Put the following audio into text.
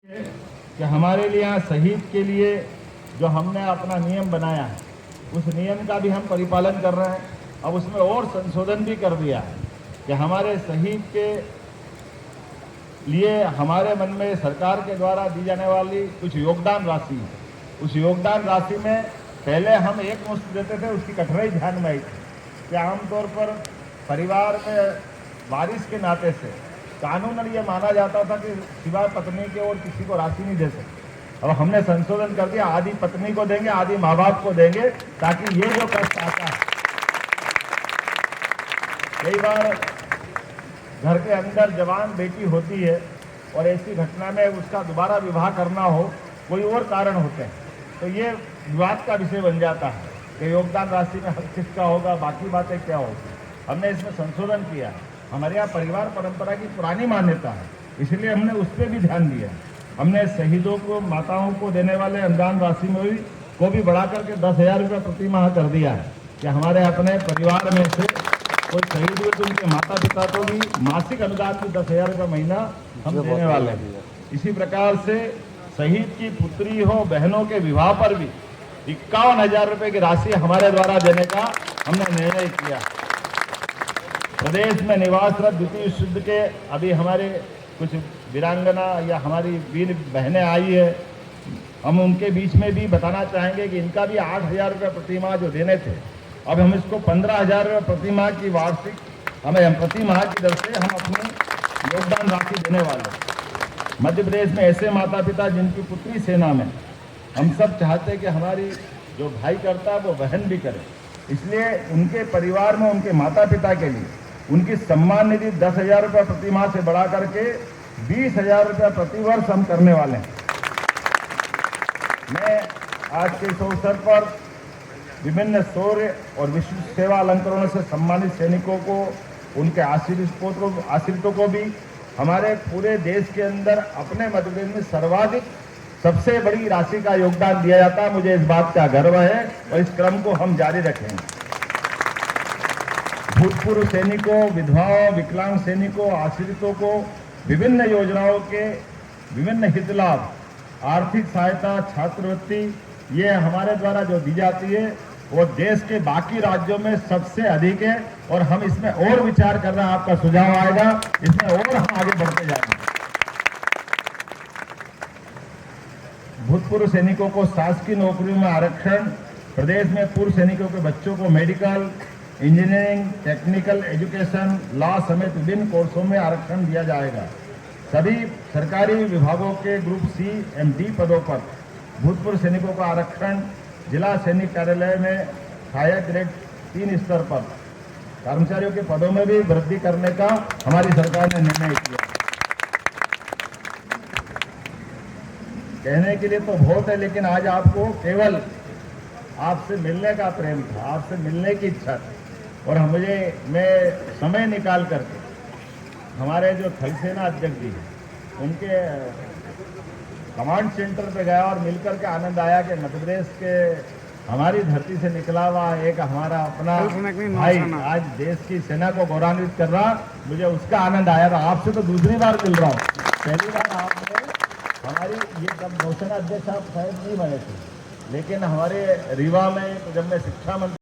कि हमारे लिए यहाँ शहीद के लिए जो हमने अपना नियम बनाया है उस नियम का भी हम परिपालन कर रहे हैं। अब उसमें और संशोधन भी कर दिया है कि हमारे शहीद के लिए हमारे मन में सरकार के द्वारा दी जाने वाली कुछ योगदान राशि है। उस योगदान राशि में पहले हम एक मुश्त देते थे, उसकी कठिनाई ध्यान में आई कि आमतौर पर परिवार में वारिस के नाते से कानूनन ये माना जाता था कि सिवाय पत्नी के और किसी को राशि नहीं दे सकते। अब हमने संशोधन कर दिया, आधी पत्नी को देंगे, आधी माँ बाप को देंगे, ताकि ये जो कष्ट आता है, कई बार घर के अंदर जवान बेटी होती है और ऐसी घटना में उसका दोबारा विवाह करना हो, कोई और कारण होते हैं, तो ये विवाद का विषय बन जाता है कि योगदान राशि में हक किसका होगा, बाकी बातें क्या होगी। हमने इसमें संशोधन किया है। हमारे यहाँ परिवार परंपरा की पुरानी मान्यता है, इसलिए हमने उस पर भी ध्यान दिया। हमने शहीदों को, माताओं को देने वाले अनुदान राशि में को भी बढ़ा करके 10,000 रुपये प्रति माह कर दिया है कि हमारे अपने परिवार में से कोई शहीद हुए तो उनके माता पिता को भी मासिक अनुदान भी 10,000 रुपये महीना हम देने वाले हैं। इसी प्रकार से शहीद की पुत्री हो, बहनों के विवाह पर भी 51,000 रुपये की राशि हमारे द्वारा देने का हमने निर्णय किया। प्रदेश में निवासरत द्वितीय विश्व युद्ध के अभी हमारे कुछ वीरांगना या हमारी वीर बहनें आई है, हम उनके बीच में भी बताना चाहेंगे कि इनका भी 8,000 रुपये प्रति माह जो देने थे, अब हम इसको 15,000 रुपये प्रति माह की वार्षिक हमें प्रति माह की दर से हम अपनी योगदान राशि देने वाले हैं। मध्य प्रदेश में ऐसे माता पिता जिनकी पुत्री सेना में, हम सब चाहते हैं कि हमारी जो भाई करता है वो बहन भी करे, इसलिए उनके परिवार में उनके माता पिता के लिए उनकी सम्मान निधि 10,000 रुपये प्रति माह से बढ़ा करके 20,000 रुपये प्रति वर्ष हम करने वाले हैं। मैं आज के इस अवसर पर विभिन्न शौर्य और विश्व सेवा अलंकरणों से सम्मानित सैनिकों को, उनके आश्रितों को भी हमारे पूरे देश के अंदर अपने मध्य प्रदेश में सर्वाधिक सबसे बड़ी राशि का योगदान दिया जाता है। मुझे इस बात का गर्व है और इस क्रम को हम जारी रखेंगे। भूतपूर्व सैनिकों, विधवाओं, विकलांग सैनिकों, आश्रितों को विभिन्न योजनाओं के विभिन्न हित लाभ, आर्थिक सहायता, छात्रवृत्ति, ये हमारे द्वारा जो दी जाती है वो देश के बाकी राज्यों में सबसे अधिक है और हम इसमें और विचार कर रहे हैं। आपका सुझाव आएगा, इसमें और हम आगे बढ़ते जाएंगे। भूतपूर्व सैनिकों को शासकीय नौकरियों में आरक्षण, प्रदेश में पूर्व सैनिकों के बच्चों को medical, engineering, technical education, law समेत विभिन्न कोर्सों में आरक्षण दिया जाएगा। सभी सरकारी विभागों के ग्रुप सी एवं डी पदों पर भूतपूर्व सैनिकों का आरक्षण, जिला सैनिक कार्यालय में सहायक ग्रेड 3 स्तर पर कर्मचारियों के पदों में भी वृद्धि करने का हमारी सरकार ने निर्णय किया। कहने के लिए तो बहुत है, लेकिन आज आपको केवल आपसे मिलने का प्रेम था, आपसे मिलने की इच्छा थी और मैं समय निकाल करके हमारे जो थल सेना अध्यक्ष जी हैं उनके कमांड सेंटर पे गया और मिलकर के आनंद आया कि मध्य प्रदेश के हमारी धरती से निकला हुआ एक हमारा अपना भाई आज देश की सेना को गौरवान्वित कर रहा, मुझे उसका आनंद आया था। आपसे तो दूसरी बार मिल रहा हूँ, पहली बार आपने हमारी ये जब नौसेना अध्यक्ष आप शायद नहीं बने थे, लेकिन हमारे रीवा में जब मैं शिक्षा मंत्री